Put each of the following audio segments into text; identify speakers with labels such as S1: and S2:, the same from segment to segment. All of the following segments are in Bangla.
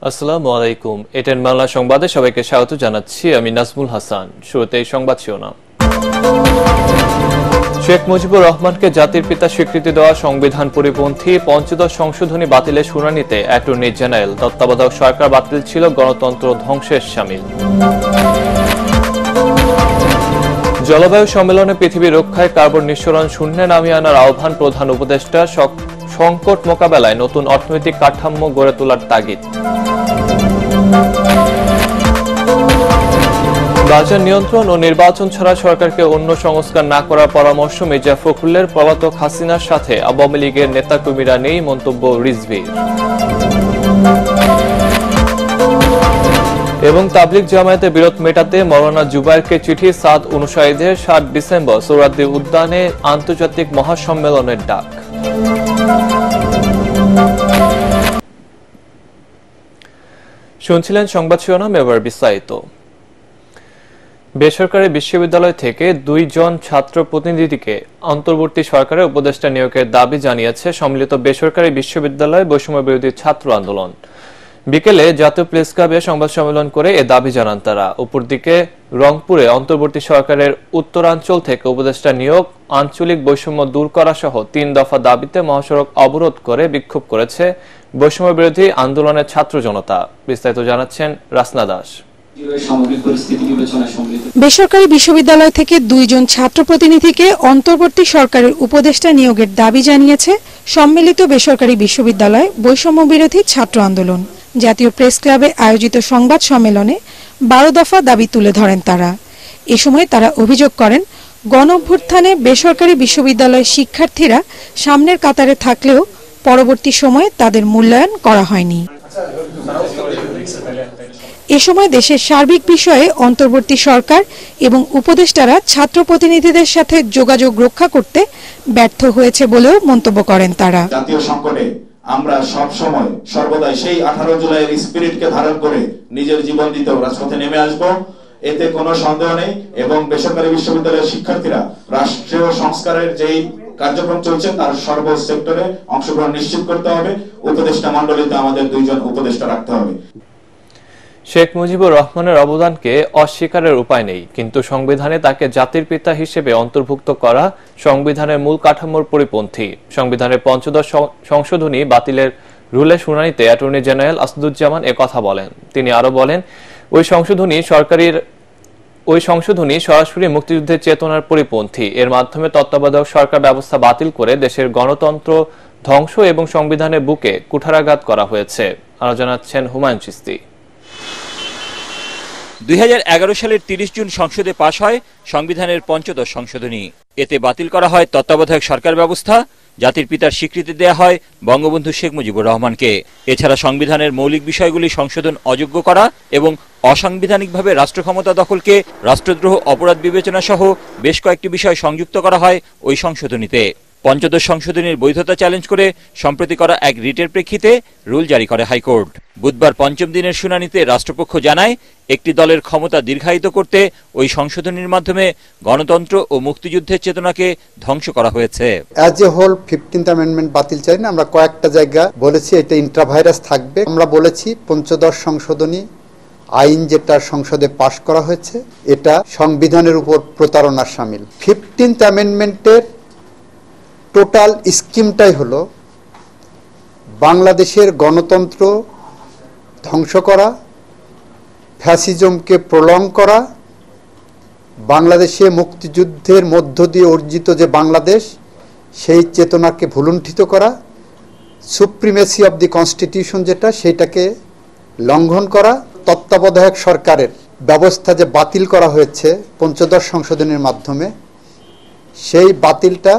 S1: আসসালামু আলাইকুম। এটেন বাংলা সংবাদে সবাইকে স্বাগত জানাচ্ছি। আমি নাজমুল হাসান। শুরুতেই সংবাদ শিরোনাম। শেখ মুজিবুর রহমানকে জাতির পিতা স্বীকৃতি দেওয়া সংবিধান পরিপন্থী পঞ্চদশ সংশোধনী বাতিলের শুনানিতে অ্যাটর্নি জেনারেল তত্ত্বাবধায়ক সরকার বাতিল ছিল গণতন্ত্র ধ্বংসের শামিল। জলবায়ু সম্মেলনে পৃথিবী রক্ষায় কার্বন নিঃসরণ শূন্যে নামিয়ে আনার আহ্বান প্রধান উপদেষ্টা। সংকট মোকাবেলায় নতুন অর্থনৈতিক কাঠামো গড়ে তোলার তাগিদ। বাজার নিয়ন্ত্রণ ও নির্বাচন ছাড়া সরকারকে অন্য সংস্কার না করার পরামর্শ মির্জা ফখরুলের। পলাতক হাসিনার সাথে আওয়ামী লীগের নেতাকর্মীরা নেই, মন্তব্য রিজভীর। এবং তাবলিগ জামায়াতে বিরোধ মেটাতে মাওলানা জুবায়েরকে চিঠি। সাদ অনুসারীদের ৭ ডিসেম্বর সোহরাওয়ার্দী উদ্যানে আন্তর্জাতিক মহাসম্মেলনের ডাক। শুনছিলেন সংবাদ শিরোনাম, এবার বিস্তারিত। বেসরকারি বিশ্ববিদ্যালয় থেকে 2 জন ছাত্র প্রতিনিধিকে অন্তর্বর্তী সরকারের উপদেষ্টা নিয়োগের দাবি জানিয়েছে সম্মিলিত বেসরকারি বিশ্ববিদ্যালয় বৈষম্য বিরোধী ছাত্র আন্দোলন। বিকেলে জাতীয় প্রেস ক্লাবে সংবাদ সম্মেলন করে এ দাবি জানান তারা। অপরদিকে রংপুরে অন্তর্বর্তী সরকারের উত্তরাঞ্চল থেকে উপদেষ্টা নিয়োগ, আঞ্চলিক বৈষম্য দূর করা সহ 3 দফা দাবিতে মহাসড়ক অবরোধ করে বিক্ষোভ করেছে বৈষম্য বিরোধী আন্দোলনের ছাত্র জনতা। বিস্তারিত জানাচ্ছেন রাসনা দাস।
S2: বেসরকারি বিশ্ববিদ্যালয় থেকে 2 জন ছাত্র প্রতিনিধিকে অন্তর্বর্তী সরকারের উপদেষ্টা নিয়োগের দাবি জানিয়েছে সম্মিলিত বেসরকারি বিশ্ববিদ্যালয় বৈষম্য বিরোধী ছাত্র আন্দোলন। জাতীয় প্রেস ক্লাবে আয়োজিত সংবাদ সম্মেলনে 12 দফা দাবি তুলে ধরেন তারা। এ সময় তারা অভিযোগ করেন, গণঅভ্যুত্থানে বেসরকারি বিশ্ববিদ্যালয়ের শিক্ষার্থীরা সামনের কাতারে থাকলেও পরবর্তী সময়ে তাদের মূল্যায়ন করা হয়নি। এ সময় দেশের সার্বিক বিষয়ে অন্তর্বর্তী সরকার এবং উপদেষ্টারা ছাত্র প্রতিনিধিদের সাথে যোগাযোগ রক্ষা করতে ব্যর্থ হয়েছে বলেও মন্তব্য করেন তারা।
S3: জাতীয় সংকটে আমরা সব সময় সর্বদাই সেই 18 জুলাইয়ের স্পিরিটকে ধারণ করে নিজের জীবন দিতেও রাজপথে নেমে আসব, এতে কোনো সন্দেহ নেই। এবং বেসরকারি বিশ্ববিদ্যালয়ের শিক্ষার্থীরা রাষ্ট্রীয় সংস্কারের যেই কার্যক্রম চলছে তার সর্ব সেক্টরে অংশগ্রহণ নিশ্চিত করতে হবে। উপদেষ্টা মণ্ডলীতে আমাদের 2 জন উপদেষ্টা রাখতে হবে।
S1: শেখ মুজিবুর রহমানের অবদানকে অস্বীকারের উপায় নেই, কিন্তু সংবিধানে তাকে জাতির পিতা হিসেবে অন্তর্ভুক্ত করা সংবিধানের মূল কাঠামোর পরিপন্থী। সংবিধানের পঞ্চদশ সংশোধনী বাতিলের রুলের শুনানিতে অ্যাটর্নি জেনারেল আসাদুজ্জামান একথা বলেন। তিনি আরো বলেন, ওই সংশোধনী সরাসরি মুক্তিযুদ্ধের চেতনার পরিপন্থী। এর মাধ্যমে তত্ত্বাবধায়ক সরকার ব্যবস্থা বাতিল করে দেশের গণতন্ত্র ধ্বংস এবং সংবিধানের বুকে কুঠারাঘাত করা হয়েছে। আরো জানাচ্ছেন হুমায়ুন চিস্তি।
S4: 2011 সালের 30 জুন সংসদে পাশ হয় সংবিধানের পঞ্চদশ সংশোধনী। এতে বাতিল করা হয় তত্ত্বাবধায়ক সরকার ব্যবস্থা, জাতির পিতার স্বীকৃতি দেয়া হয় বঙ্গবন্ধু শেখ মুজিবুর রহমানকে। এছাড়া সংবিধানের মৌলিক বিষয়গুলি সংশোধন অযোগ্য করা এবং অসাংবিধানিকভাবে রাষ্ট্র ক্ষমতা দখলকে রাষ্ট্রদ্রোহ অপরাধ বিবেচনা সহ বেশ কয়েকটি বিষয় সংযুক্ত করা হয় ওই সংশোধনীতে। পঞ্চদশ সংশোধনীর বৈধতা চ্যালেঞ্জ করে সম্প্রতি করা এক রিটের প্রেক্ষিতে রুল জারি করে হাইকোর্ট। বুধবার 5ম দিনের শুনানিতে রাষ্ট্রপক্ষ জানায়, একটি দলের ক্ষমতা দীর্ঘায়িত করতে ওই সংশোধনীর মাধ্যমে গণতন্ত্র ও মুক্তিযুদ্ধের চেতনাকে ধ্বংস করা হয়েছে।
S5: As a whole 15th amendment বাতিল চাই না। আমরা কয়েকটা জায়গা বলেছি এটা ইন্ট্রাভাইরাস থাকবে। আমরা বলেছি পঞ্চদশ সংশোধনী আইন যেটা সংসদে পাশ করা হয়েছে এটা সংবিধানের উপর প্রতারণার শামিল। 15th অ্যামেন্ডমেন্টের টোটাল স্কিমটাই হলো বাংলাদেশের গণতন্ত্র ধ্বংস করা, ফ্যাসিজমকে প্রলং করা, বাংলাদেশে মুক্তিযুদ্ধের মধ্য দিয়ে অর্জিত যে বাংলাদেশ সেই চেতনাকে ভুলুণ্ঠিত করা, সুপ্রিমেসি অব দি কনস্টিটিউশন যেটা সেইটাকে লঙ্ঘন করা, তত্ত্বাবধায়ক সরকারের ব্যবস্থা যে বাতিল করা হয়েছে পঞ্চদশ সংশোধনের মাধ্যমে, সেই বাতিলটা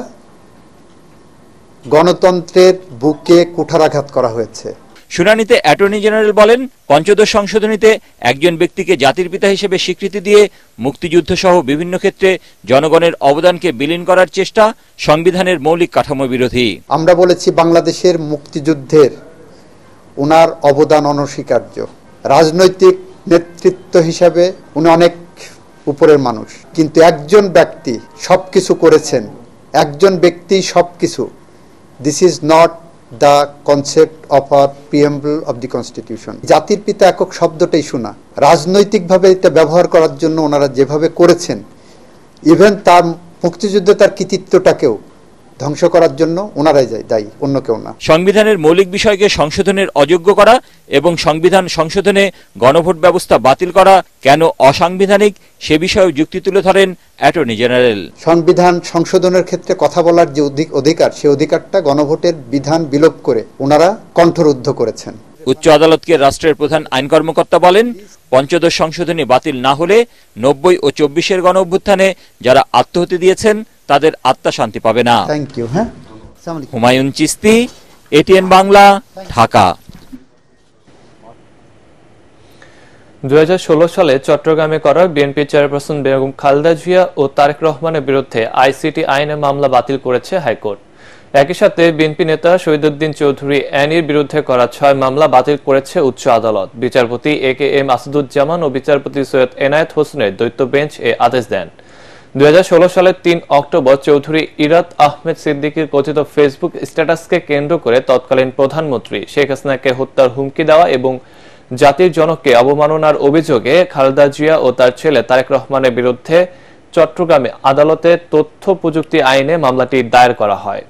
S5: গণতন্ত্রের বুকে কুঠারাঘাত করা হয়েছে।
S4: শুনানিতে অ্যাটর্নি জেনারেল বলেন, পঞ্চদশ সংশোধনীতে একজন ব্যক্তিকে জাতির পিতা হিসেবে স্বীকৃতি দিয়ে মুক্তিযুদ্ধ সহ বিভিন্ন ক্ষেত্রে জনগণের অবদানকে বিলীন করার চেষ্টা সংবিধানের মৌলিক কাঠামো বিরোধী।
S5: আমরা বলেছি বাংলাদেশের মুক্তিযুদ্ধের ওনার অবদান অনস্বীকার্য। রাজনৈতিক নেতৃত্ব হিসাবে উনি অনেক উপরের মানুষ, কিন্তু একজন ব্যক্তি সবকিছু করেছেন, একজন ব্যক্তি সবকিছু, this is not the concept of our preamble of the constitution. জাতির পিতা একক শব্দটাই শোনা, রাজনৈতিকভাবে এটা ব্যবহার করার জন্য ওনারা যেভাবে করেছেন, ইভেন তার মুক্তিযুদ্ধে তার কৃতিত্বটাকেও ধ্বংস করার জন্য ওনারাই দায়ী, অন্য কেউ না।
S4: সংবিধানের মৌলিক বিষয়কে সংশোধনের অযোগ্য করা এবং সংবিধান সংশোধনে গণভোট ব্যবস্থা বাতিল করা কেন অসাংবিধানিক সে বিষয়ে যুক্তি তুলে ধরেন অ্যাটর্নি জেনারেল।
S5: সংবিধান সংশোধনের ক্ষেত্রে কথা বলার যে অধিকার, সেই অধিকারটা গণভোটের বিধান বিলোপ করে ওনারা কণ্ঠরুদ্ধ করেছেন।
S4: উচ্চ আদালতকে রাষ্ট্রের প্রধান আইন কর্মকর্তা বলেন, পঞ্চদশ সংশোধনী বাতিল না হলে 90 ও 24-এর গণ অভ্যুত্থানে যারা আত্মহতি দিয়েছেন তাদের আত্মা শান্তি পাবে না।
S5: Thank you. হ্যাঁ,
S4: হুমায়ুন চিস্তি, এটিএন বাংলা, ঢাকা।
S1: 2016 সালে চট্টগ্রামে করা বিএনপি চেয়ারপারসন বেগম খালেদা জিয়া ও তারেক রহমানের বিরুদ্ধে আইসিটি আইনে মামলা বাতিল করেছে হাইকোর্ট। একই সাথে বিএনপি নেতা শহীদুদ্দিন চৌধুরী অ্যানির বিরুদ্ধে করা 6 মামলা বাতিল করেছে উচ্চ আদালত। বিচারপতি AK-M আসাদুজ্জামান ও বিচারপতি সৈয়দ এনায়েত হোসেনের দ্বৈত বেঞ্চ এ আদেশ দেন। 2016 সালের 3 অক্টোবর চৌধুরী ইরাত আহমেদ সিদ্দিকীর কথিত ফেসবুক স্ট্যাটাসকে কেন্দ্র করে তৎকালীন প্রধানমন্ত্রী শেখ হাসিনাকে হত্যার হুমকি দেওয়া এবং জাতির জনককে অবমাননার অভিযোগে খালেদা জিয়া ও তার ছেলে তারেক রহমানের বিরুদ্ধে চট্টগ্রামে আদালতে তথ্য প্রযুক্তি আইনে মামলাটি দায়ের করা হয়।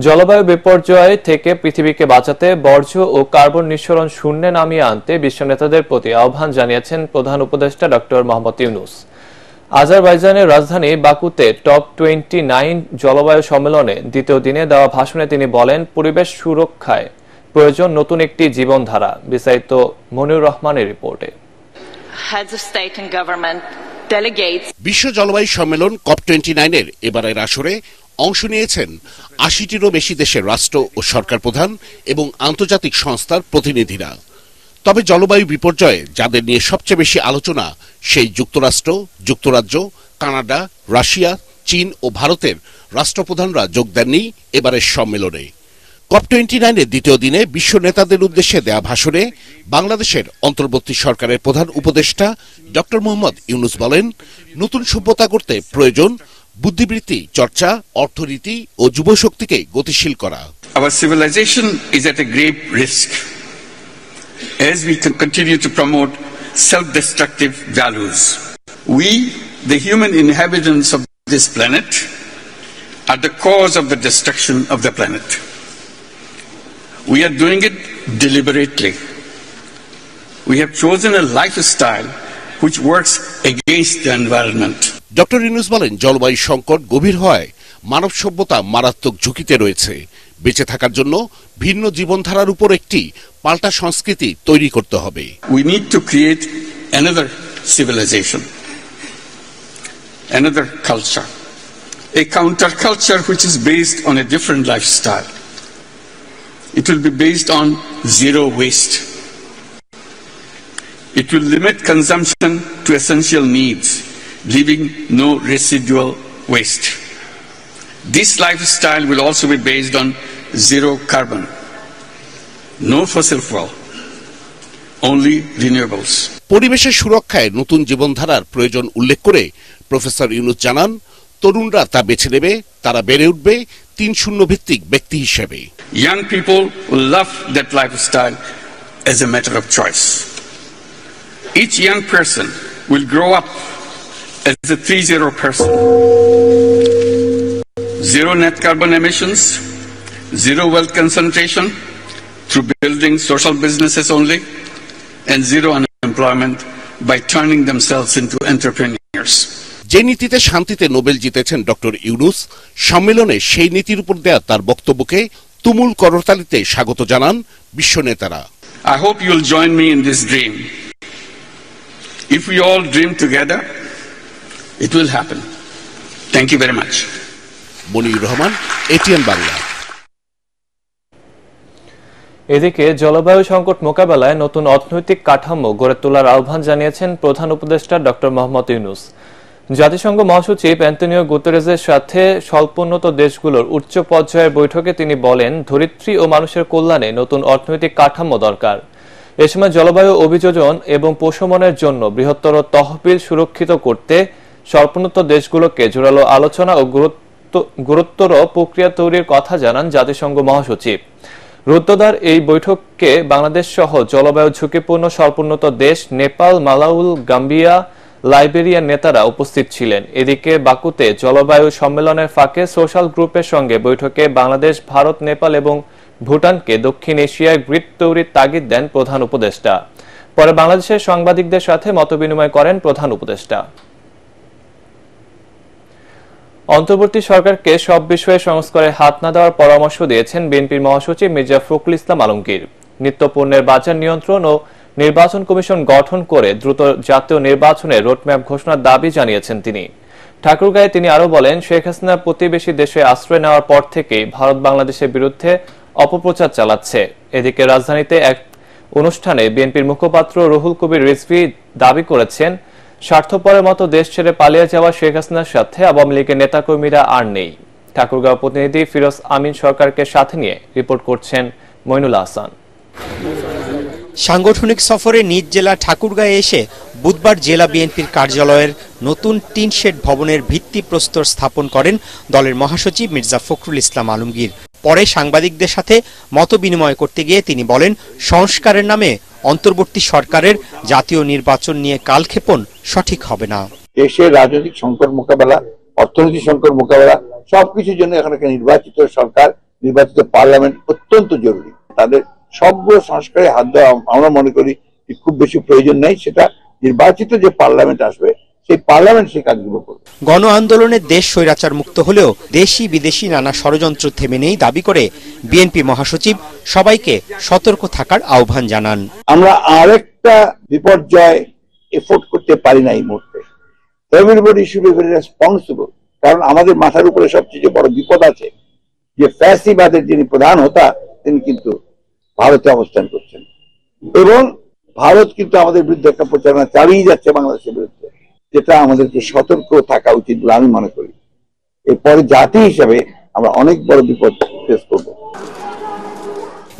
S1: জলবায়ু বিপর্যয় থেকে পৃথিবীকে বাঁচাতে বর্জ্য ও কার্বন নিঃসরণ শূন্যে নামিয়ে আনতে বিশ্ব নেতাদের প্রতি আহ্বান জানিয়েছেন প্রধান উপদেষ্টা ডক্টর মোহাম্মদ ইউনূস। আজারবাইজানের রাজধানী বাকুতে টপ 29 জলবায়ু সম্মেলনে দ্বিতীয় দিনে দেওয়া ভাষণে তিনি বলেন, পরিবেশ সুরক্ষায় প্রয়োজন নতুন একটি জীবনধারা। বিস্তারিত মনিউর রহমানের রিপোর্টে।
S6: বিশ্ব জলবায়ু সম্মেলন COP29-এর এবারের আসরে অংশ নিয়েছেন 80-টিরও বেশি দেশের রাষ্ট্র ও সরকার প্রধান এবং আন্তর্জাতিক সংস্থার প্রতিনিধিরা। তবে জলবায়ু বিপর্যয়ে যাদের নিয়ে সবচেয়ে বেশি আলোচনা, সেই যুক্তরাষ্ট্র, যুক্তরাজ্য, কানাডা, রাশিয়া, চীন ও ভারতের রাষ্ট্রপ্রধানরা যোগ দেননি এবারের সম্মেলনে। COP29-এর দ্বিতীয় দিনে বিশ্ব নেতাদের উদ্দেশ্যে দেয়া ভাষণে বাংলাদেশের অন্তর্বর্তী সরকারের প্রধান উপদেষ্টা ডক্টর মোহাম্মদ ইউনূস বলেন, নতুন সভ্যতা করতে প্রয়োজন বুদ্ধিবৃত্তি চর্চা, অর্থনীতি ও যুবশক্তিকে গতিশীল করা।
S7: Our civilization is at a grave risk as we continue to promote self-destructive values. We, the human inhabitants of this planet, are the cause of the destruction of the planet. We are doing it deliberately. We have chosen a lifestyle which works against the environment.
S6: Doctor Yunus বলেন, জলবায়ু সংকট গভীর হয় মানব সভ্যতা মারাত্মক ঝুঁকিতে রয়েছে। বেঁচে থাকার জন্য ভিন্ন জীবনধারার উপর একটি পাল্টা সংস্কৃতি তৈরি করতে হবে।
S7: We need to create another civilization, another culture, a counterculture which is based on a different lifestyle. It will be based on zero waste. It will limit consumption to essential needs, leaving no residual waste. This lifestyle will also be based on zero carbon, no fossil fuel, only renewables.
S6: পরিবেশের সুরক্ষায় নতুন জীবনধারার প্রয়োজন উল্লেখ করে প্রফেসর ইউনূস জানান, তরুণরা তা বেছে নেবে, তারা বেড়ে উঠবে 3-0 ভিত্তিক ব্যক্তি হিসেবে।
S7: Young people will love that lifestyle as a matter of choice. Each young person will grow up as a 3-0 person. Zero net carbon emissions, zero wealth concentration through building social businesses only, and zero unemployment by turning themselves into entrepreneurs.
S6: যে নীতিতে শান্তিতে নোবেল জিতেছেন ডক্টর ইউনূস, সম্মেলনে সেই নীতির উপর দেয়া তার বক্তব্যকে তুমুল করতালিতে স্বাগত জানান বিশ্ব নেতারা।
S7: I hope you'll join me in this dream. If we all dream together, it will happen. Thank you very much.
S6: Moniur Rahman, ATN Bangla.
S1: এদিকে জলবায়ু সংকট মোকাবেলায় নতুন অর্থনৈতিক কাঠামো গড়ে তোলার আহ্বান জানিয়েছেন প্রধান উপদেষ্টা ডক্টর মোহাম্মদ ইউনূস। জাতিসংঘ মহাসচিব অ্যান্তোনিও গুতেরেসের সাথে স্বল্পোন্নত দেশগুলোর উচ্চ পর্যায়ের বৈঠকে তিনি বলেন, ধরিত্রী ও মানুষের কল্যাণে নতুন অর্থনৈতিক কাঠামো দরকার। এ সময় জলবায়ু অভিযোজন এবং প্রশমনের জন্য বৃহত্তর তহবিল সুরক্ষিত করতে স্বল্পোন্নত দেশগুলোকে জোরালো আলোচনা ও গুরুতর প্রক্রিয়া তৈরির কথা জানান জাতিসংঘ মহাসচিব। রুদ্ধদ্বার এই বৈঠকে বাংলাদেশ সহ জলবায়ু ঝুঁকিপূর্ণ স্বল্পোন্নত দেশ নেপাল, মালাউই, গাম্বিয়া, লাইবেরিয়ার নেতারা উপস্থিত ছিলেন। এদিকে বাকুতে জলবায়ু সম্মেলনের ফাঁকে সোশ্যাল গ্রুপের সঙ্গে বৈঠকে বাংলাদেশ, ভারত, নেপাল এবং ভুটানকে দক্ষিণ এশিয়ায় গ্রিড তৈরির তাগিদ দেন প্রধান উপদেষ্টা। পরে বাংলাদেশের সাংবাদিকদের সাথে মতবিনিময় করেন প্রধান উপদেষ্টা। অন্তর্বর্তী সরকারকে সব বিষয়ে সংস্কারে হাত না দেওয়ার পরামর্শ দিয়েছেন বিএনপির মহাসচিব মির্জা ফখরুল ইসলাম আলমগীর। নিত্যপণ্যের বাজার নিয়ন্ত্রণ ও নির্বাচন কমিশন গঠন করে দ্রুত জাতীয় নির্বাচনের রোডম্যাপ ঘোষণার দাবি জানিয়েছেন তিনি। ঠাকুরগাঁয়ে তিনি আরো বলেন, শেখ হাসিনা প্রতিবেশী দেশে আশ্রয় নেওয়ার পর থেকেই ভারত বাংলাদেশের বিরুদ্ধে অপপ্রচার চালাচ্ছে। এদিকে রাজধানীতে এক অনুষ্ঠানে বিএনপির মুখপাত্র রুহুল কবির রিজভী দাবি করেছেন, স্বার্থপরের মতো দেশ ছেড়ে পালিয়ে যাওয়া শেখ হাসিনার সাথে আওয়ামী লীগের নেতাকর্মীরা আর নেই। ঠাকুরগাঁও প্রতিনিধি ফিরোজ আমিন সরকারকে সাথে নিয়ে রিপোর্ট করছেন মইনুল আহসান।
S8: সাংগঠনিক সফরে নিজ জেলা ঠাকুরগাঁয়ে এসে বুধবার জেলা বিএনপির কার্যালয়ের নতুন টিন শেড ভবনের ভিত্তিপ্রস্তর স্থাপন করেন দলের মহাসচিব মির্জা ফখরুল ইসলাম আলমগীর। পরে সাংবাদিকদের সাথে মতবিনিময় করতে গিয়ে তিনি বলেন, সংস্কারের নামে অন্তর্বর্তী সরকারের জাতীয় নির্বাচন নিয়ে কালক্ষেপণ সঠিক হবে না।
S9: দেশের রাজনৈতিক সংকট মোকাবেলা, অর্থনৈতিক সংকট মোকাবেলা সবকিছুর জন্য এখানে নির্বাচিত সরকার, নির্বাচিত পার্লামেন্ট অত্যন্ত জরুরি। তাদের সবগুলো সংস্কারে হাত দেওয়া আমরা মনে করি খুব বেশি প্রয়োজন নাই। সেটা নির্বাচিত যে পার্লামেন্ট আসবে সেই পার্লামেন্ট সেই কাজগুলো করবে।
S8: গণ আন্দোলনে দেশ স্বৈরাচার মুক্ত হলেও দেশি বিদেশি নানা ষড়যন্ত্র থেমে নেই দাবি করে বিএনপি মহাসচিব সবাইকে সতর্ক থাকার আহ্বান জানান।
S9: আমরা আরেকটা বিপর্যয় এফোর্ড করতে পারি না এই মুহূর্তে। Everybody should be very responsible, কারণ আমাদের মাথার উপরে সবচেয়ে বড় বিপদ আছে যে ফ্যাসিবাদের যিনি প্রধান হোতা তিনি কিন্তু ভারতে অবস্থান করছেন এবং ভারত কিন্তু আমাদের বিরুদ্ধে একটা প্রচারণা চালিয়ে যাচ্ছে বাংলাদেশের বিরুদ্ধে, যেটা আমাদেরকে সতর্ক থাকা উচিত বলে আমি মনে করি। এরপরে জাতি হিসাবে আমরা অনেক বড় বিপদ ফেস করব।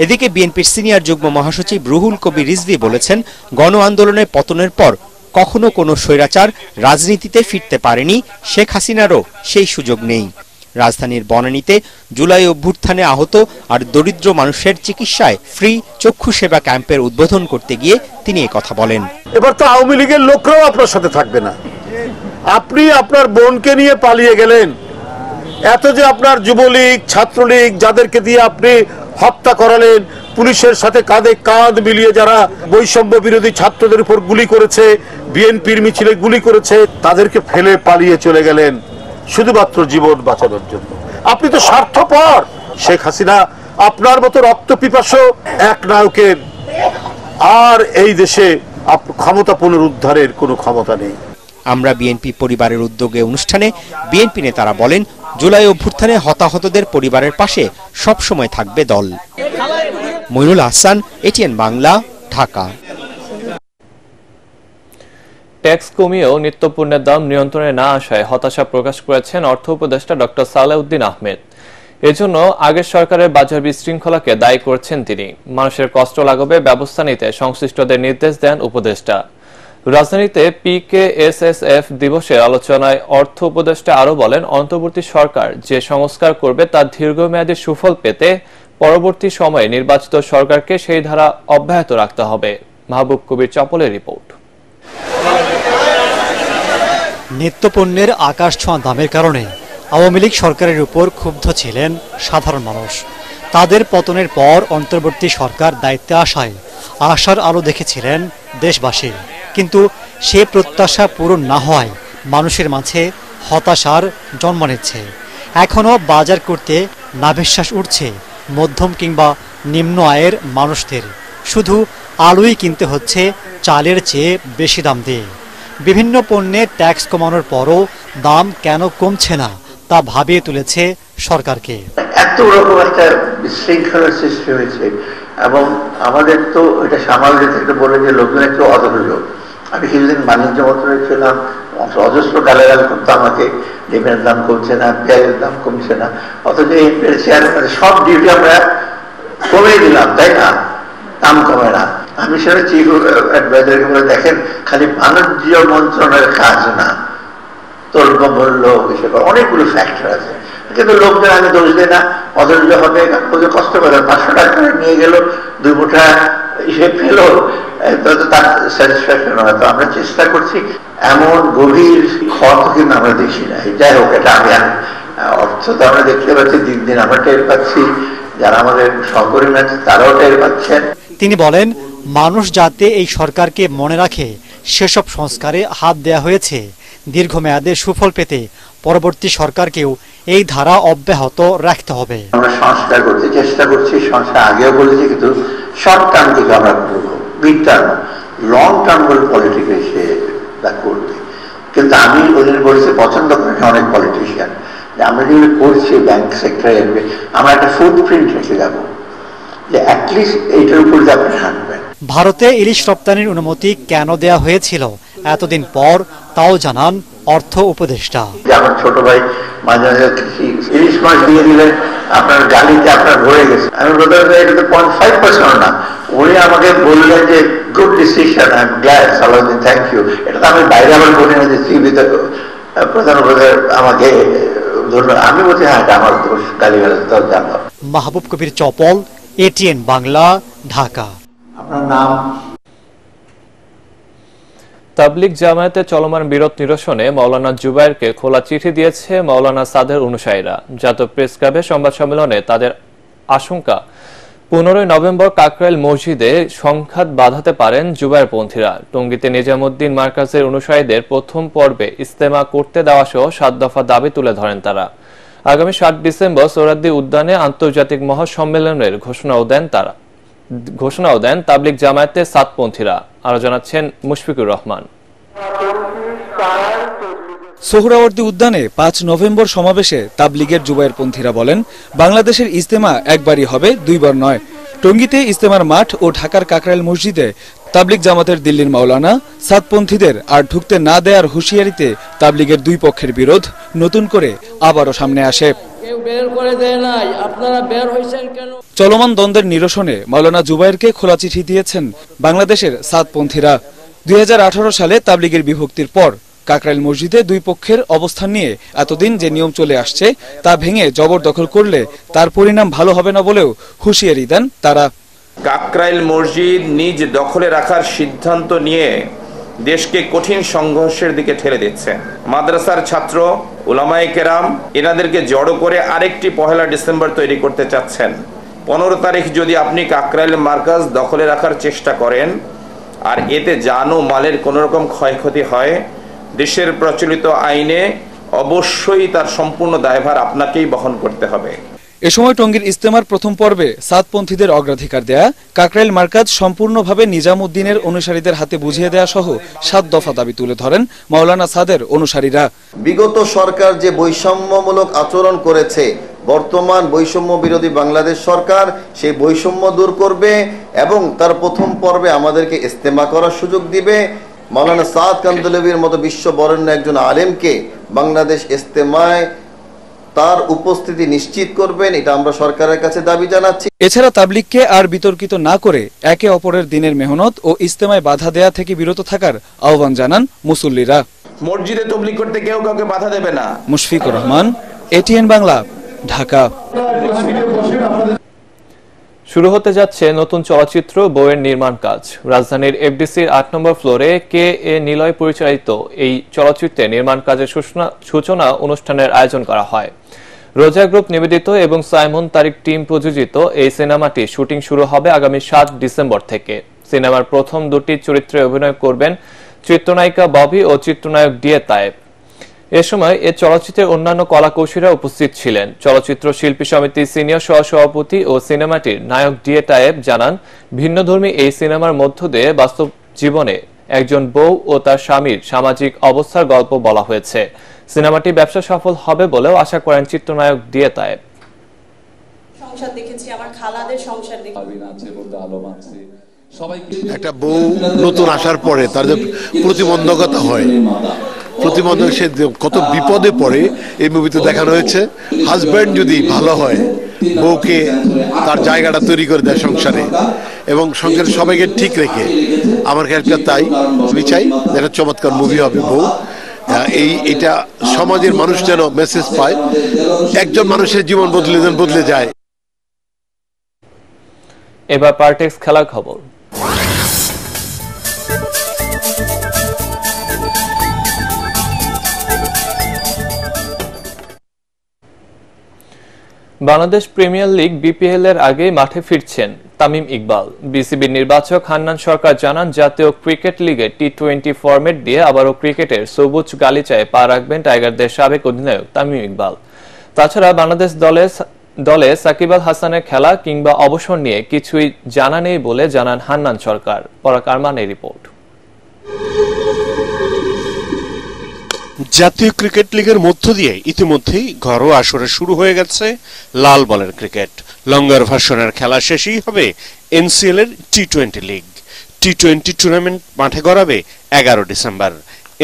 S8: এদিকে বিএনপির সিনিয়র যুগ্ম মহাসচিব রুহুল কবির রিজভী বলেছেন, গণ আন্দোলনের পতনের পর কখনো কোনো স্বৈরাচার রাজনীতিতে ফিরতে পারেনি, শেখ হাসিনারও সেই সুযোগ নেই। রাজধানীর বনানীতে জুলাই অভ্যুত্থানে আহত আর দরিদ্র মানুষের চিকিৎসায় ফ্রি চক্ষু সেবা ক্যাম্পের উদ্বোধন করতে গিয়ে তিনি এই কথা বলেন।
S10: এবার তো আওয়ামী লীগের লোকরাও আপনার সাথে থাকবে না। আপনি আপনার বোনকে নিয়ে পালিয়ে গেলেন, এত যে আপনার যুবলীগ, ছাত্রলীগ যাদেরকে দিয়ে আপনি হত্যা করালেন, পুলিশের সাথে কাঁধে কাঁধ মিলিয়ে যারা বৈষম্য বিরোধী ছাত্রদের উপর গুলি করেছে, বিএনপির মিছিলে গুলি করেছে, তাদেরকে ফেলে পালিয়ে চলে গেলেন শুধুমাত্র জীবন বাঁচানোর জন্য। আপনি তো স্বার্থপর। শেখ হাসিনা আপনার মতো রক্তপিপাসু এক নায়কের আর এই দেশে ক্ষমতা পুনরুদ্ধারের কোনো ক্ষমতা নেই।
S8: আমরা বিএনপি পরিবারের উদ্যোগে অনুষ্ঠানে বিএনপি নেতারা বলেন, জুলাই অভ্যুত্থানে হতাহতদের পরিবারের পাশে সবসময় থাকবে দল। মইনুল আহসান, এটিএন বাংলা, ঢাকা।
S1: ট্যাক্স কমিয়েও নিত্যপণ্যের দাম নিয়ন্ত্রণে না আসায় হতাশা প্রকাশ করেছেন অর্থ উপদেষ্টা ডক্টর সালেউদ্দিন আহমেদ। এজন্য আগের সরকারের বাজার বিশৃঙ্খলাকে দায়ী করছেন তিনি। মানুষের কষ্ট লাঘবে ব্যবস্থা নিতে সংশ্লিষ্টদের নির্দেশ দেন উপদেষ্টা। রাজধানীতে PKSSF দিবসের আলোচনায় অর্থ উপদেষ্টা আরো বলেন, অন্তর্বর্তী সরকার যে সংস্কার করবে তার দীর্ঘমেয়াদী সুফল পেতে পরবর্তী সময়ে নির্বাচিত সরকারকে সেই ধারা অব্যাহত রাখতে হবে। মাহবুব কবির চপলের রিপোর্ট।
S11: নিত্যপণ্যের আকাশ ছোঁয়া দামের কারণে আওয়ামী লীগ সরকারের উপর ক্ষুব্ধ ছিলেন সাধারণ মানুষ। তাদের পতনের পর অন্তর্বর্তী সরকার দায়িত্বে আসায় আশার আলো দেখেছিলেন দেশবাসী, কিন্তু সে প্রত্যাশা পূরণ না হওয়ায় মানুষের মাঝে হতাশার জন্ম নিচ্ছে। এখনও বাজার করতে নাভিশ্বাস উঠছে মধ্যম কিংবা নিম্ন আয়ের মানুষদের। শুধু আলুই কিনতে হচ্ছে চালের চেয়ে বেশি দাম দিয়ে। বিভিন্ন পণ্যে ট্যাক্স কমানোর পরও দাম কেন কমছে না তা ভাবিয়ে তুলেছে সরকারকে।
S12: এত রকম একটা বিশৃঙ্খলার সৃষ্টি হয়েছে এবং আমাদের তো এটা সামাল দিতে একটা বলে যে লোকজন একটু অধৈর্য। আমি কিছুদিন বাণিজ্য মন্ত্রণালয়ে ছিলাম, অজস্র গালাগাল করতো আমাকে, ডিমের দাম কমছে না, পেঁয়াজের দাম কমছে না, অথচ এই সব ডিউটি আমরা কমিয়ে দিলাম, তাই না? দাম কমে না। আমি সেটা চিফ অ্যাডভাইজারকে বলে, দেখেন খালি বাণিজ্য মন্ত্রণালয়ের কাজ না, দ্রব্যমূল্য বিষয় অনেকগুলো ফ্যাক্টর আছে, কিন্তু লোকদের আমি দোষ দিই না, অধৈর্য হবে, ওদের কষ্ট করে 500 টাকা করে নিয়ে গেল, 2 মুঠা সে পেলো, তার স্যাটিসফ্যাকশন হয়। তো আমরা চেষ্টা করছি এমন গভীর ক্ষত কিন্তু আমরা দেখি না। যাই হোক, এটা আমি অর্থ তো আমরা দেখতে পাচ্ছি, দিন দিন আমরা টের পাচ্ছি, যারা আমাদের সহকর্মী আছে তারাও টের পাচ্ছেন।
S11: তিনি বলেন, মানুষ যাতে এই সরকারকে মনে রাখে সেসব সংস্কারে হাত দেয়া হয়েছে। দীর্ঘমেয়াদে সুফল পেতে পরবর্তী সরকারকেও এই ধারা অব্যাহত রাখতে হবে।
S12: আমরা সংস্কার করতে চেষ্টা করছি, সংস্কার আগেও বলেছি, কিন্তু শর্ট টার্ম থেকে আমরা করবো, মিড টার্ম, লং টার্ম বলে পলিটিক্যাল সে করবে। কিন্তু আমি ওদের বলেছি, পছন্দ করি অনেক পলিটিশিয়ান, যে আমরা যেগুলো করছি ব্যাংক সেক্টরে, আমরা একটা ফুটপ্রিন্ট রেখে যাবো, যে অ্যাটলিস্ট এইটার উপর যে আপনি হাঁটবেন।
S11: ভারতে ইলিশ রপ্তানির অনুমতি কেন দেয়া হয়েছিল এতদিন পর, তাও জানান অর্থ উপদেষ্টা।
S12: আমার ছোট ভাই মাঝে মাঝে ইলিশ মাছ দিয়ে দিলেন, আপনার গালিতে আপনার ভরে গেছে। আমি বললাম এটা তো 0.5% না। উনি আমাকে বললেন যে good decision, I am glad, Salauddin thank you. এটা তো আমি বাইরে আবার বলি না যে প্রধান উপদেষ্টা আমাকে ধরুন, আমি বলছি হ্যাঁ এটা আমার দোষ, গালিগালাজ তো জানো।
S11: মাহবুব কবির চপল, ATN বাংলা, ঢাকা।
S12: আপনার নাম?
S1: তাবলিগ জামায়াতে চলমান বিরোধ নিরসনে মাওলানা জুবায়েরকে খোলা চিঠি দিয়েছে মাওলানা সাদের অনুসারীরা। জাতীয় প্রেস ক্লাবে সংবাদ সম্মেলনে তাদের আশঙ্কা, 15 নভেম্বর কাকরাইল মসজিদে সংঘাত বাঁধাতে পারেন জুবায়েরপন্থীরা। টঙ্গীতে নিজামুদ্দিন মার্কাজের অনুসারীদের প্রথম পর্বে ইজতেমা করতে দেওয়া সহ 7 দফা দাবি তুলে ধরেন তারা। আগামী 7 ডিসেম্বর সোহরাওয়ার্দী উদ্যানে আন্তর্জাতিক মহাসম্মেলনের ঘোষণাও দেন তাবলিগ জামায়াতের সাতপন্থীরা। আরো জানাচ্ছেন মুশফিকুর রহমান।
S13: সোহরাওয়ার্দী উদ্যানে 5 নভেম্বর সমাবেশে তাবলিগের জুবায়েরপন্থীরা বলেন, বাংলাদেশের ইজতেমা একবারই হবে, 2 বার নয়। টঙ্গীতে ইজতেমার মাঠ ও ঢাকার কাকরাইল মসজিদে তাবলিগ জামাতের দিল্লির মাওলানা সাতপন্থীদের আর ঢুকতে না দেওয়ার হুঁশিয়ারিতে তাবলিগের 2 পক্ষের বিরোধ নতুন করে আবারও সামনে আসে। চলমান দ্বন্দ্বের নিরসনে মাওলানা জুবায়েরকে খোলা চিঠি দিয়েছেন বাংলাদেশের সাতপন্থীরা। 2018 সালে তাবলিগের বিভক্তির পর কাকরাইল মসজিদে 2 পক্ষের অবস্থান নিয়ে এতদিন যে নিয়ম চলে আসছে তা ভেঙে জবরদখল করলে তার পরিণাম ভালো হবে না বলেও হুঁশিয়ারি দেন তারা।
S14: কাকরাইল মসজিদ নিজ দখলে রাখার সিদ্ধান্ত নিয়ে দেশকে কঠিন সংঘর্ষের দিকে ঠেলে দিচ্ছে। মাদ্রাসার ছাত্র, উলামায়ে কেরাম এনাদেরকে জড়ো করে আরেকটি 1 ডিসেম্বর তৈরি করতে চাচ্ছেন। 15 তারিখ যদি আপনি কাকরাইল মার্কাজ দখলে রাখার চেষ্টা করেন আর এতে জান ও মালের কোনো রকম ক্ষয়ক্ষতি হয়, দেশের প্রচলিত আইনে অবশ্যই তার সম্পূর্ণ দায়ভার আপনাকেই বহন করতে হবে।
S13: এ সময় টঙ্গীর ইজতেমার প্রথম পর্বে সাতপন্থীদের অগ্রাধিকার দেয়া, কাকরাইল মার্কাজ সম্পূর্ণভাবে নিজামুদ্দিনের অনুসারীদের হাতে বুঝিয়ে দেয়া সহ 7 দফা দাবি তুলে ধরেন মাওলানা সাদের অনুসারীরা।
S15: বিগত সরকার যে বৈষম্যমূলক আচরণ করেছে, বর্তমান বৈষম্য বিরোধী বাংলাদেশ সরকার সেই বৈষম্য দূর করবে এবং তার প্রথম পর্বে আমাদেরকে ইজতেমা করার সুযোগ দিবে। মাওলানা সাদ কান্দলবির মতো বিশ্ববরেণ্য একজন আলেমকে বাংলাদেশ ইজতেমায় তার উপস্থিতি নিশ্চিত করবেন, এটা আমরা সরকারের কাছে দাবি জানাচ্ছি।
S13: এছাড়া তাবলিগকে আর বিতর্কিত না করে একে অপরের দিনের মেহনত ও ইজতেমায় বাধা দেয়া থেকে বিরত থাকার আহ্বান জানান মুসল্লিরা।
S14: মসজিদে তাবলীগ করতে কেউ কাউকে বাধা দেবে না।
S13: মুশফিকুর রহমান, ATN বাংলা, ঢাকা।
S1: শুরু হতে যাচ্ছে নতুন চলচ্চিত্র বউয়ের নির্মাণ কাজ। রাজধানীর FDCর 8 নম্বর ফ্লোরে KA নিলয় পরিচালিত এই চলচ্চিত্রের নির্মাণ কাজের সূচনা অনুষ্ঠানের আয়োজন করা হয়। রোজা গ্রুপ নিবেদিত এবং সাইমন তারিক টিম প্রযোজিত এই সিনেমাটি শুটিং শুরু হবে আগামী 7 ডিসেম্বর থেকে। সিনেমার প্রথম 2টি চরিত্রে অভিনয় করবেন চিত্রনায়িকা ববি ও চিত্রনায়ক ডিএ তায়েব। এ সময় এ চলচ্চিত্রের অন্যান্য কলাকৌশলীরা উপস্থিত ছিলেন। চলচ্চিত্র শিল্পী সমিতির সিনিয়র সহসভাপতি ও সিনেমাটির নায়ক ডিএ তায়েব জানান, ভিন্নধর্মী এই সিনেমার মধ্য দিয়ে বাস্তব জীবনে একজন বউ ও তার স্বামীর সামাজিক অবস্থার গল্প বলা হয়েছে। সিনেমাটি ব্যবসা সফল হবে বলেও আশা করেন চিত্রনায়ক ডিএ তায়েব।
S16: সংসার দেখেছি, আমার খালাদের সংসার দেখেছি।
S10: একটা বউ নতুন আসার পরে তার যে প্রতিবন্ধকতা হয়, প্রতিবন্ধক সে কত বিপদে পড়ে এই মুভিতে দেখানো হয়েছে। হাজব্যান্ড যদি ভালো হয়, বউকে তার জায়গাটা তৈরি করে দেয় সংসারে এবং সংসারের সবাইকে ঠিক রেখে, আমার ক্যারেক্টার তাই। আমি চাই একটা চমৎকার মুভি হবে বউ, এটা সমাজের মানুষ যেন মেসেজ পায়, একজন মানুষের জীবন বদলে যায়।
S1: এবার পার্টেক্স খেলার খবর। বাংলাদেশ প্রিমিয়ার লিগ বিপিএল এর আগে মাঠে ফিরছেন তামিম ইকবাল। বিসিবির নির্বাচক হান্নান সরকার জানান, জাতীয় ক্রিকেট লিগে টি-20 ফরম্যাট দিয়ে আবারও ক্রিকেটের সবুজ গালিচায় পা রাখবেন টাইগারদের সাবেক অধিনায়ক তামিম ইকবাল। তাছাড়া বাংলাদেশ দলে সাকিব আল হাসানের খেলা কিংবা অবসর নিয়ে কিছুই জানা নেই বলে জানান হান্নান সরকার। পরাগ আরমানের রিপোর্ট।
S6: জাতীয় ক্রিকেট লিগের মধ্য দিয়ে ইতিমধ্যেই ঘরোয়া আসরে শুরু হয়ে গেছে লাল বলের ক্রিকেট। লঙ্গার ভার্সনের খেলা শেষই হবে এনসিএল এর টি-20 লিগ। টি-20 টুর্নামেন্ট মাঠে গড়াবে 11 ডিসেম্বর।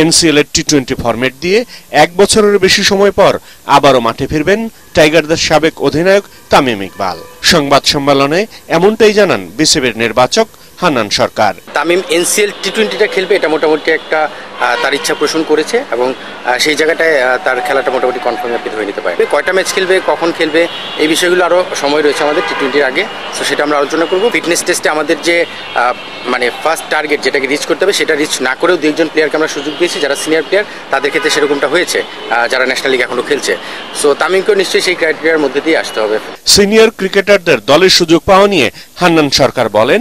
S6: এনসিএল এর টি-20 ফরম্যাট দিয়ে 1 বছরের বেশি সময় পর আবারও মাঠে ফিরবেন টাইগারদের সাবেক অধিনায়ক তামিম ইকবাল। সংবাদ সম্মেলনে এমনটাই জানান বিসিবির নির্বাচক হান্নান সরকার।
S17: তামিম এনসিএল টি-20টা খেলবে, এটা মোটামুটি একটা তার ইচ্ছা পোষণ করেছে এবং সেই জায়গাটায় তার খেলাটা মোটামুটি কনফার্ম আপনি ধরে নিতে পারবে। কয়টা ম্যাচ খেলবে, কখন খেলবে, এই বিষয়গুলো আরও সময় রয়েছে আমাদের টি-20-র আগে, তো সেটা আমরা আলোচনা করব। ফিটনেস টেস্টে আমাদের যে ফার্স্ট টার্গেট যেটাকে রিচ করতে হবে, সেটা রিচ না করেও 2-1 প্লেয়ারকে আমরা সুযোগ দিয়েছি যারা সিনিয়র প্লেয়ার, তাদের ক্ষেত্রে সেরকমটা হয়েছে যারা ন্যাশনাল লিগ এখনো খেলছে। সো তামিমকেও নিশ্চয়ই সেই ক্রাইটেরিয়ার মধ্যে দিয়ে আসতে হবে।
S6: সিনিয়র ক্রিকেটারদের দলের সুযোগ পাওয়া নিয়ে হান্নান সরকার বলেন,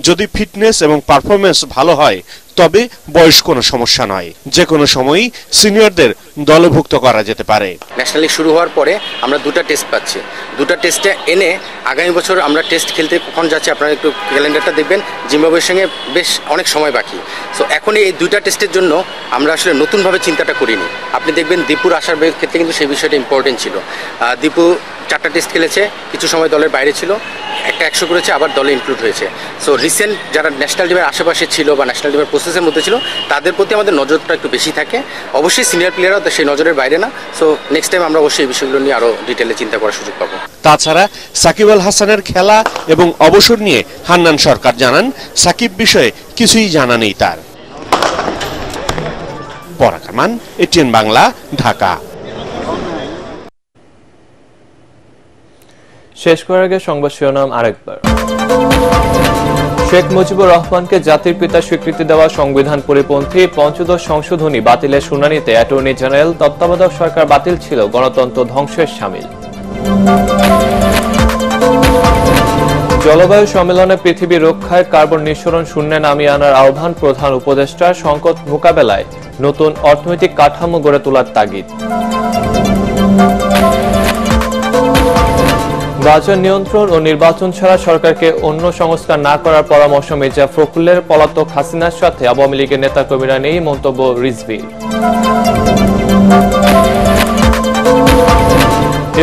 S6: যদি ফিটনেস এবং পারফরমেন্স ভালো হয় তবে বয়স কোনো সমস্যা নয়, যে কোনো সময়ই সিনিয়রদের দলভুক্ত করা যেতে পারে।
S17: ন্যাশনাল লিগ শুরু হওয়ার পরে আমরা 2টা টেস্ট পাচ্ছি, 2টা টেস্টে এনে আগামী বছর আমরা টেস্ট খেলতে কখন যাচ্ছি আপনারা একটু ক্যালেন্ডারটা দেখবেন, জিম্বাবুয়ের সঙ্গে বেশ অনেক সময় বাকি। সো এখন এই 2টা টেস্টের জন্য আমরা আসলে নতুনভাবে চিন্তাটা করিনি। আপনি দেখবেন দীপুর আসার ক্ষেত্রে কিন্তু সেই বিষয়টা ইম্পর্টেন্ট ছিল। দীপু 4টা টেস্ট খেলেছে, কিছু সময় দলের বাইরে ছিল, একটা 100 করেছে, আবার দলে ইনক্লুড হয়েছে। সো রিসেন্ট যারা ন্যাশনাল টিমের আশেপাশে ছিল বা ন্যাশনাল টিমের প্রসেসের মধ্যে ছিল, তাদের প্রতি আমাদের নজরটা একটু বেশি থাকে। অবশ্যই সিনিয়র প্লেয়াররা সেই নজরের বাইরে না। সো নেক্সট টাইম আমরা অবশ্যই এই বিষয়গুলো নিয়ে আরও ডিটেলে চিন্তা করার সুযোগ পাবো।
S6: তাছাড়া সাকিব আল হাসানের খেলা এবং অবসর নিয়ে হান্নান সরকার জানান, সাকিব বিষয়ে কিছুই জানা নেই তার। পরাগ আরমান, এটিএন বাংলা, ঢাকা।
S1: শেষ করার আগে সংবাদ শিরোনাম আরেকবার। শেখ মুজিবুর রহমানকে জাতির পিতা স্বীকৃতি দেওয়া সংবিধান পরিপন্থী পঞ্চদশ সংশোধনী বাতিলের শুনানিতে অ্যাটর্নি জেনারেল, তত্ত্বাবধায়ক সরকার বাতিল ছিল গণতন্ত্র ধ্বংসের শামিল। জলবায়ু সম্মেলনে পৃথিবী রক্ষায় কার্বন নিঃসরণ শূন্যে নামিয়ে আনার আহ্বান প্রধান উপদেষ্টার। সংকট মোকাবেলায় নতুন অর্থনৈতিক কাঠামো গড়ে তোলার তাগিদ। বাজার নিয়ন্ত্রণ ও নির্বাচন ছাড়া সরকারকে অন্য সংস্কার না করার পরামর্শ মির্জা ফখরুলের। পলাতক হাসিনার সাথে আওয়ামী লীগের নেতাকর্মীরা নেই, মন্তব্য রিজভীর।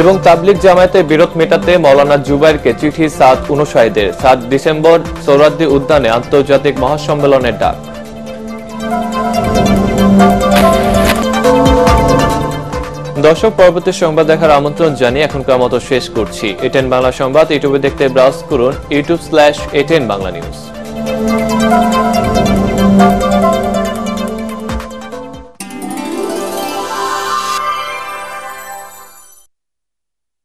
S1: এবং তাবলিগ জামায়াতের বিরোধ মেটাতে মাওলানা জুবাইরকে চিঠি সাদ অনুসারীদের। 7 ডিসেম্বর সোহরাওয়ার্দী উদ্যানে আন্তর্জাতিক মহাসম্মেলনের ডাক। দর্শক, পরবর্তী সংবাদ দেখার আমন্ত্রণ জানিয়ে এখনকার মতো শেষ করছি। এটিএন বাংলা সংবাদ ইউটিউবে দেখতে ব্রাউজ করুন youtube/ATN বাংলা নিউজ।